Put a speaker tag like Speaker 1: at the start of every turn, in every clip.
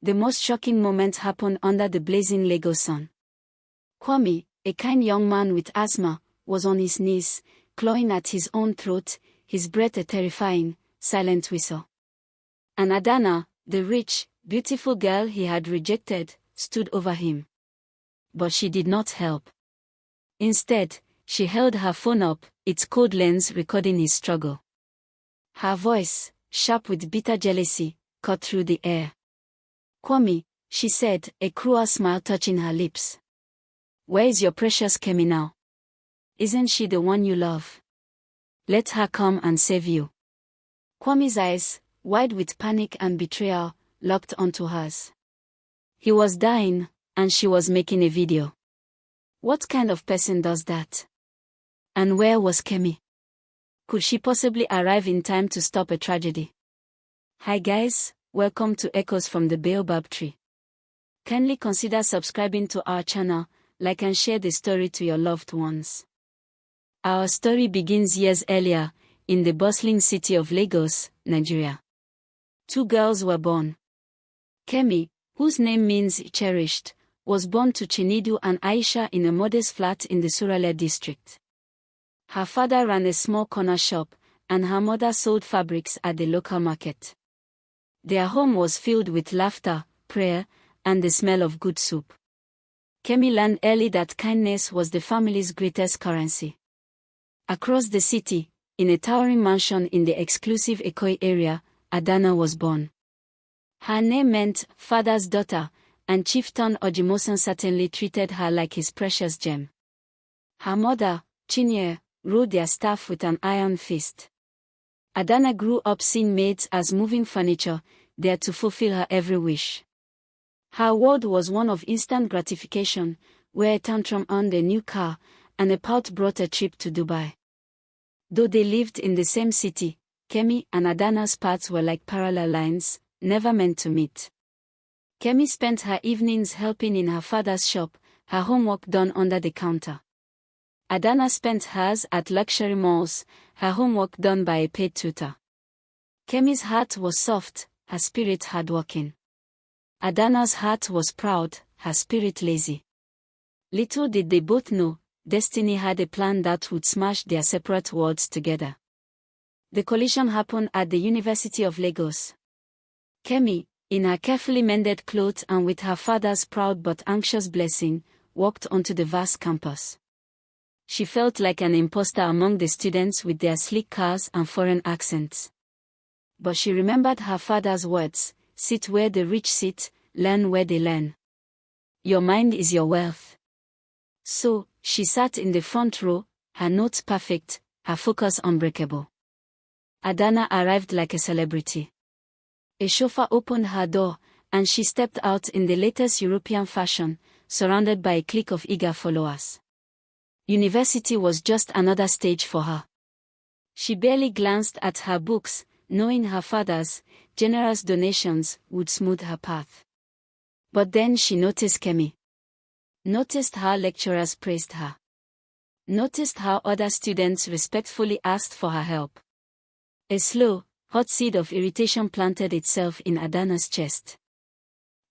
Speaker 1: The most shocking moment happened under the blazing Lagos sun. Kwame, a kind young man with asthma, was on his knees, clawing at his own throat, his breath a terrifying, silent whistle. And Adanna, the rich, beautiful girl he had rejected, stood over him. But she did not help. Instead, she held her phone up, its cold lens recording his struggle. Her voice, sharp with bitter jealousy, cut through the air. "Kwame," she said, a cruel smile touching her lips. "Where is your precious Kemi now? Isn't she the one you love? Let her come and save you." Kwame's eyes, wide with panic and betrayal, locked onto hers. He was dying, and she was making a video. What kind of person does that? And where was Kemi? Could she possibly arrive in time to stop a tragedy? Hi guys, welcome to Echoes from the Baobab Tree. Kindly consider subscribing to our channel, like and share the story to your loved ones. Our story begins years earlier, in the bustling city of Lagos, Nigeria. Two girls were born. Kemi, whose name means cherished, was born to Chinedu and Aisha in a modest flat in the Surulere district. Her father ran a small corner shop, and her mother sold fabrics at the local market. Their home was filled with laughter, prayer, and the smell of good soup. Kemi learned early that kindness was the family's greatest currency. Across the city, in a towering mansion in the exclusive Ikoyi area, Adanna was born. Her name meant father's daughter, and Chieftain Ojimosan certainly treated her like his precious gem. Her mother, Chinyere, ruled their staff with an iron fist. Adanna grew up seeing maids as moving furniture, there to fulfill her every wish. Her world was one of instant gratification, where a tantrum earned a new car, and a pout brought a trip to Dubai. Though they lived in the same city, Kemi and Adanna's paths were like parallel lines, never meant to meet. Kemi spent her evenings helping in her father's shop, her homework done under the counter. Adanna spent hers at luxury malls, her homework done by a paid tutor. Kemi's heart was soft, her spirit hardworking. Adanna's heart was proud, her spirit lazy. Little did they both know, Destiny had a plan that would smash their separate worlds together. The collision happened at the University of Lagos. Kemi, in her carefully mended clothes and with her father's proud but anxious blessing, walked onto the vast campus. She felt like an imposter among the students with their sleek cars and foreign accents. But she remembered her father's words, "Sit where the rich sit, learn where they learn. Your mind is your wealth." So, she sat in the front row, her notes perfect, her focus unbreakable. Adanna arrived like a celebrity. A chauffeur opened her door, and she stepped out in the latest European fashion, surrounded by a clique of eager followers. University was just another stage for her. She barely glanced at her books, knowing her father's generous donations would smooth her path. But then she noticed Kemi. Noticed how lecturers praised her. Noticed how other students respectfully asked for her help. A slow, hot seed of irritation planted itself in Adanna's chest.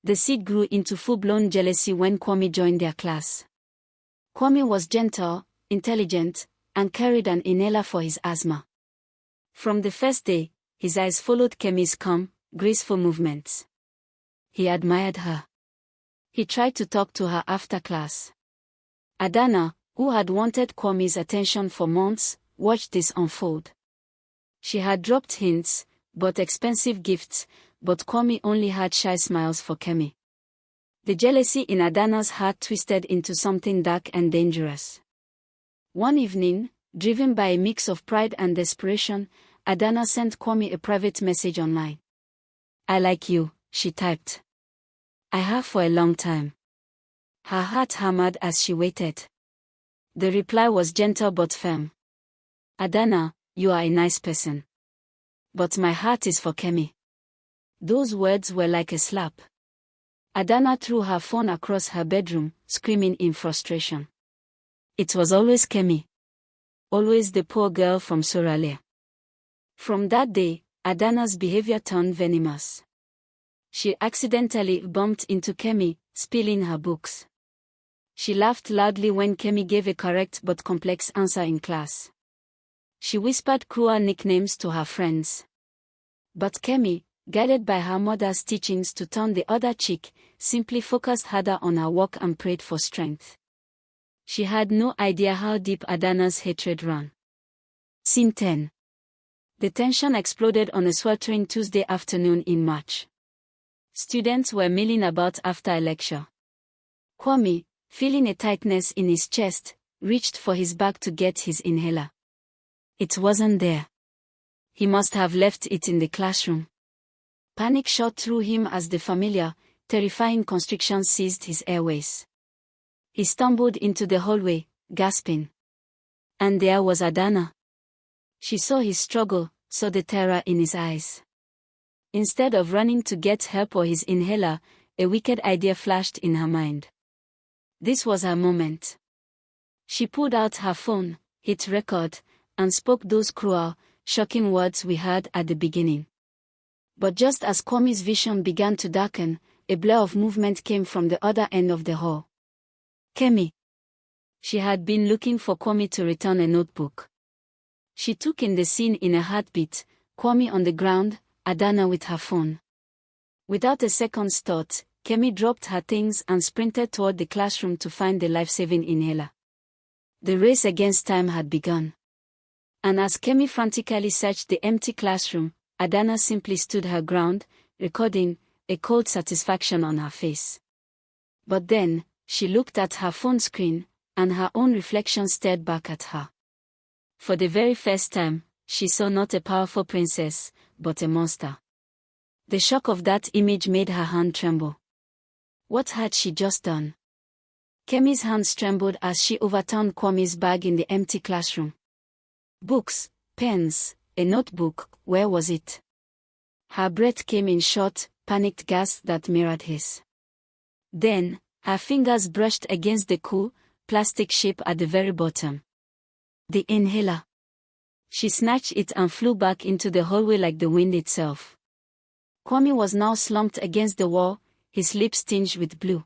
Speaker 1: The seed grew into full-blown jealousy when Kwame joined their class. Kwame was gentle, intelligent, and carried an inhaler for his asthma. From the first day, his eyes followed Kemi's calm, graceful movements. He admired her. He tried to talk to her after class. Adanna, who had wanted Kwame's attention for months, watched this unfold. She had dropped hints, bought expensive gifts, but Kwame only had shy smiles for Kemi. The jealousy in Adanna's heart twisted into something dark and dangerous. One evening, driven by a mix of pride and desperation, Adanna sent Kwame a private message online. "I like you," she typed. "I have for a long time." Her heart hammered as she waited. The reply was gentle but firm. "Adanna, you are a nice person. But my heart is for Kemi." Those words were like a slap. Adanna threw her phone across her bedroom, screaming in frustration. It was always Kemi. Always the poor girl from Surulere. From that day, Adanna's behavior turned venomous. She accidentally bumped into Kemi, spilling her books. She laughed loudly when Kemi gave a correct but complex answer in class. She whispered cruel nicknames to her friends. But Kemi, guided by her mother's teachings to turn the other cheek, simply focused harder on her work and prayed for strength. She had no idea how deep Adanna's hatred ran. Scene 10. The tension exploded on a sweltering Tuesday afternoon in March. Students were milling about after a lecture. Kwame, feeling a tightness in his chest, reached for his bag to get his inhaler. It wasn't there. He must have left it in the classroom. Panic shot through him as the familiar, terrifying constriction seized his airways. He stumbled into the hallway, gasping. And there was Adanna. She saw his struggle, saw the terror in his eyes. Instead of running to get help or his inhaler, a wicked idea flashed in her mind. This was her moment. She pulled out her phone, hit record, and spoke those cruel, shocking words we heard at the beginning. But just as Kwame's vision began to darken, a blur of movement came from the other end of the hall. Kemi. She had been looking for Kwame to return a notebook. She took in the scene in a heartbeat, Kwame on the ground, Adanna with her phone. Without a second's thought, Kemi dropped her things and sprinted toward the classroom to find the life-saving inhaler. The race against time had begun. And as Kemi frantically searched the empty classroom, Adanna simply stood her ground, recording, a cold satisfaction on her face. But then, she looked at her phone screen, and her own reflection stared back at her. For the very first time, she saw not a powerful princess, but a monster. The shock of that image made her hand tremble. What had she just done? Kemi's hands trembled as she overturned Kwame's bag in the empty classroom. Books, pens, a notebook, where was it? Her breath came in short, panicked gasps that mirrored his. Then, her fingers brushed against the cool, plastic shape at the very bottom. The inhaler. She snatched it and flew back into the hallway like the wind itself. Kwame was now slumped against the wall, his lips tinged with blue.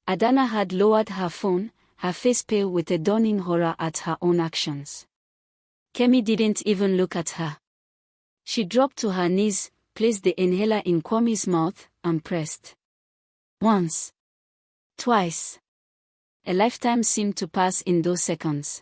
Speaker 1: Adanna had lowered her phone, her face pale with a dawning horror at her own actions. Kemi didn't even look at her. She dropped to her knees, placed the inhaler in Kwame's mouth, and pressed. Once. Twice. A lifetime seemed to pass in those seconds.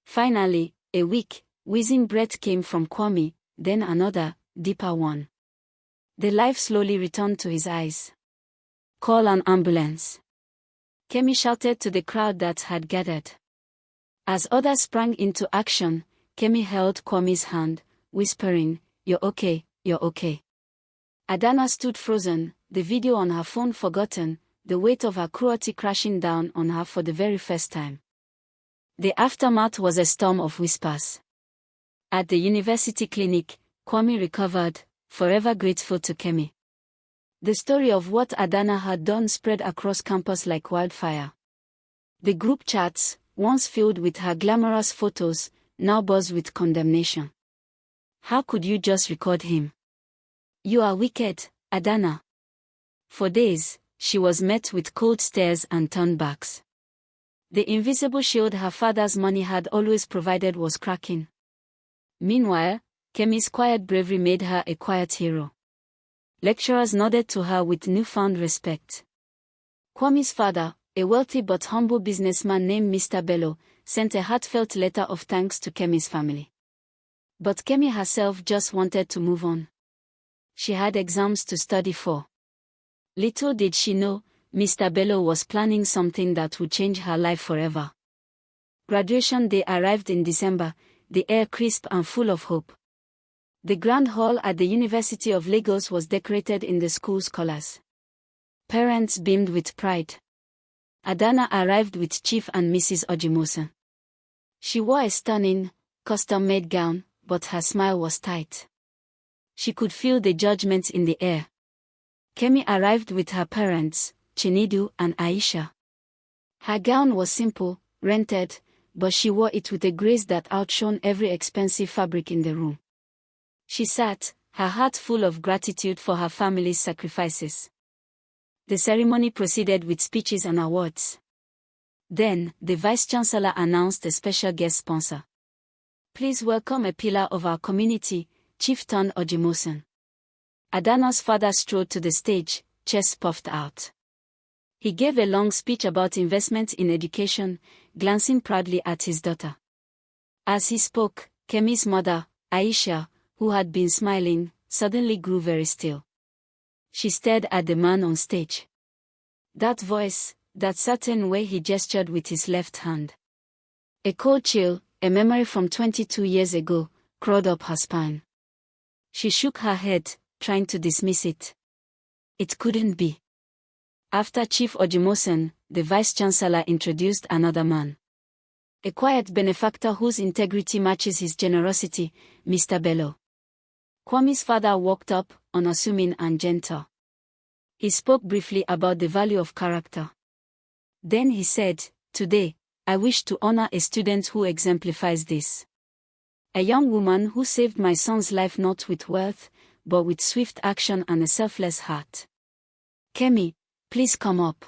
Speaker 1: Finally, a weak, wheezing breath came from Kwame, then another, deeper one. The life slowly returned to his eyes. Call an ambulance. Kemi shouted to the crowd that had gathered. As others sprang into action, Kemi held Kwame's hand, whispering, "You're okay, you're okay." Adanna stood frozen, the video on her phone forgotten, the weight of her cruelty crashing down on her for the very first time. The aftermath was a storm of whispers. At the university clinic, Kwame recovered, forever grateful to Kemi. The story of what Adanna had done spread across campus like wildfire. The group chats, once filled with her glamorous photos, now buzzed with condemnation. How could you just record him? You are wicked, Adanna. For days, she was met with cold stares and turnbacks. The invisible shield her father's money had always provided was cracking. Meanwhile, Kemi's quiet bravery made her a quiet hero. Lecturers nodded to her with newfound respect. Kwame's father, a wealthy but humble businessman named Mr. Bello, sent a heartfelt letter of thanks to Kemi's family. But Kemi herself just wanted to move on. She had exams to study for. Little did she know, Mr. Bello was planning something that would change her life forever. Graduation day arrived in December, the air crisp and full of hope. The Grand Hall at the University of Lagos was decorated in the school's colors. Parents beamed with pride. Adanna arrived with Chief and Mrs. Ojimoson. She wore a stunning, custom-made gown, but her smile was tight. She could feel the judgment in the air. Kemi arrived with her parents, Chinedu and Aisha. Her gown was simple, rented, but she wore it with a grace that outshone every expensive fabric in the room. She sat, her heart full of gratitude for her family's sacrifices. The ceremony proceeded with speeches and awards. Then, the Vice-Chancellor announced a special guest sponsor. Please welcome a pillar of our community, Chieftain Ojemoson. Adanna's father strode to the stage, chest puffed out. He gave a long speech about investment in education, glancing proudly at his daughter. As he spoke, Kemi's mother, Aisha, who had been smiling, suddenly grew very still. She stared at the man on stage. That voice, that certain way he gestured with his left hand. A cold chill, a memory from 22 years ago, crawled up her spine. She shook her head, trying to dismiss it. It couldn't be. After Chief Ojemoson, the Vice-Chancellor introduced another man. A quiet benefactor whose integrity matches his generosity, Mr. Bello. Kwame's father walked up, unassuming and gentle. He spoke briefly about the value of character. Then he said, "Today, I wish to honor a student who exemplifies this. A young woman who saved my son's life not with wealth, but with swift action and a selfless heart. Kemi, please come up."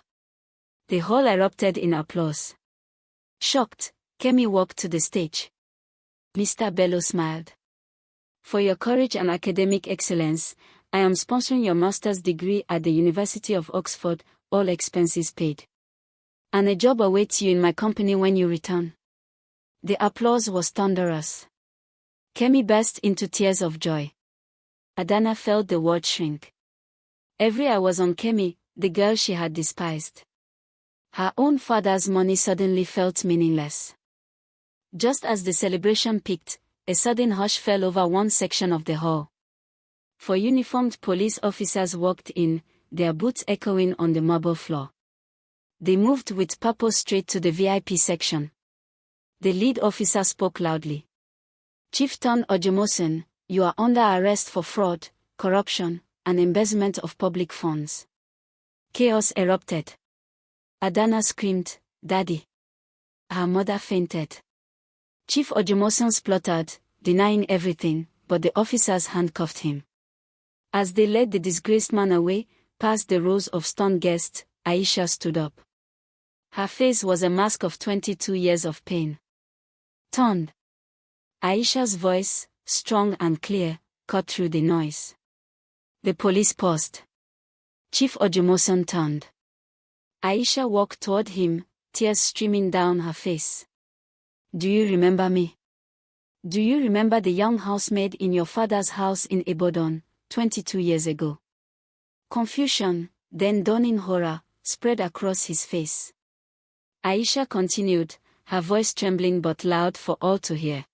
Speaker 1: The hall erupted in applause. Shocked, Kemi walked to the stage. Mr. Bello smiled. "For your courage and academic excellence, I am sponsoring your master's degree at the University of Oxford, all expenses paid. And a job awaits you in my company when you return." The applause was thunderous. Kemi burst into tears of joy. Adanna felt the world shrink. Every eye was on Kemi, the girl she had despised. Her own father's money suddenly felt meaningless. Just as the celebration peaked, a sudden hush fell over one section of the hall. Four uniformed police officers walked in, their boots echoing on the marble floor. They moved with purpose straight to the VIP section. The lead officer spoke loudly. "Chieftain Ojemoson, you are under arrest for fraud, corruption, and embezzlement of public funds." Chaos erupted. Adanna screamed, "Daddy!" Her mother fainted. Chief Ojemoson spluttered, denying everything, but the officers handcuffed him. As they led the disgraced man away, past the rows of stunned guests, Aisha stood up. Her face was a mask of 22 years of pain. "Turned." Aisha's voice, strong and clear, cut through the noise. The police paused. Chief Ojemoson turned. Aisha walked toward him, tears streaming down her face. "Do you remember me? Do you remember the young housemaid in your father's house in Ibadan, 22 years ago?" Confusion, then dawning horror, spread across his face. Aisha continued, her voice trembling but loud for all to hear.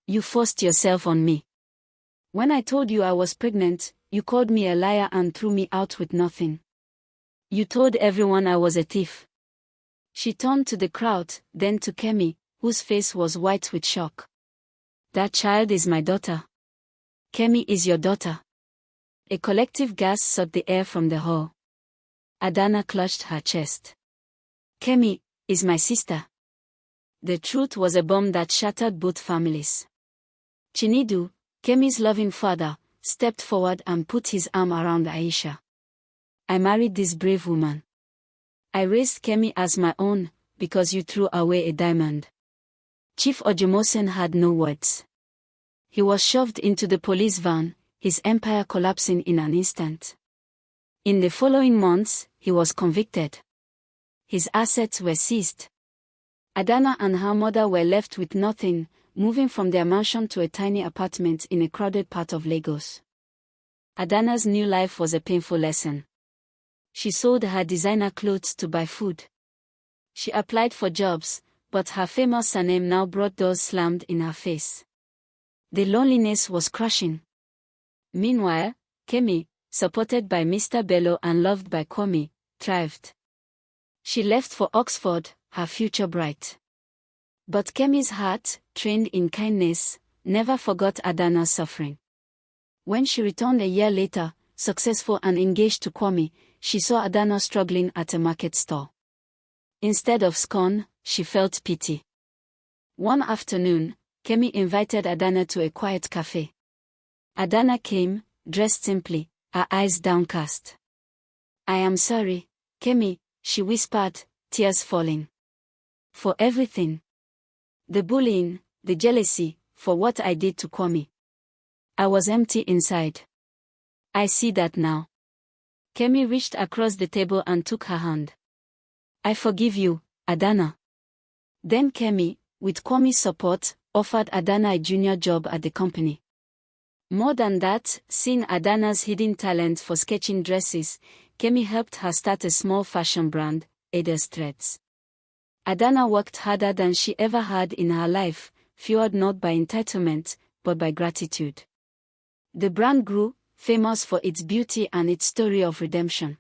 Speaker 1: "You forced yourself on me. When I told you I was pregnant, you called me a liar and threw me out with nothing. You told everyone I was a thief." She turned to the crowd, then to Kemi, whose face was white with shock. "That child is my daughter. Kemi is your daughter." A collective gasp sought the air from the hall. Adanna clutched her chest. "Kemi is my sister." The truth was a bomb that shattered both families. Chinedu, Kemi's loving father, stepped forward and put his arm around Aisha. "I married this brave woman. I raised Kemi as my own, because you threw away a diamond." Chief Ojemoson had no words. He was shoved into the police van, his empire collapsing in an instant. In the following months, he was convicted. His assets were seized. Adanna and her mother were left with nothing, moving from their mansion to a tiny apartment in a crowded part of Lagos. Adanna's new life was a painful lesson. She sold her designer clothes to buy food. She applied for jobs, but her famous surname now brought doors slammed in her face. The loneliness was crushing. Meanwhile, Kemi, supported by Mr. Bello and loved by Kwame, thrived. She left for Oxford, her future bright. But Kemi's heart, trained in kindness, never forgot Adanna's suffering. When she returned a year later, successful and engaged to Kwame, she saw Adanna struggling at a market stall. Instead of scorn, she felt pity. One afternoon, Kemi invited Adanna to a quiet cafe. Adanna came, dressed simply, her eyes downcast. "I am sorry, Kemi," she whispered, tears falling. "For everything. The bullying, the jealousy, for what I did to Kwame. I was empty inside. I see that now." Kemi reached across the table and took her hand. "I forgive you, Adanna." Then Kemi, with Kwame's support, offered Adanna a junior job at the company. More than that, seeing Adanna's hidden talent for sketching dresses, Kemi helped her start a small fashion brand, Ada's Threads. Adanna worked harder than she ever had in her life, fueled not by entitlement, but by gratitude. The brand grew, famous for its beauty and its story of redemption.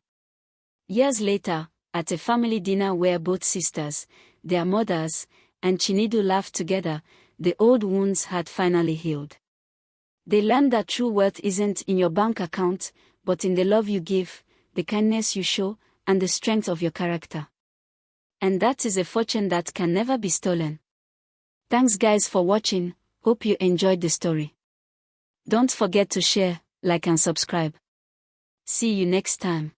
Speaker 1: Years later, at a family dinner where both sisters, their mothers, and Chinedu laughed together, the old wounds had finally healed. They learned that true wealth isn't in your bank account, but in the love you give, the kindness you show, and the strength of your character. And that is a fortune that can never be stolen. Thanks guys for watching, hope you enjoyed the story. Don't forget to share, like and subscribe. See you next time.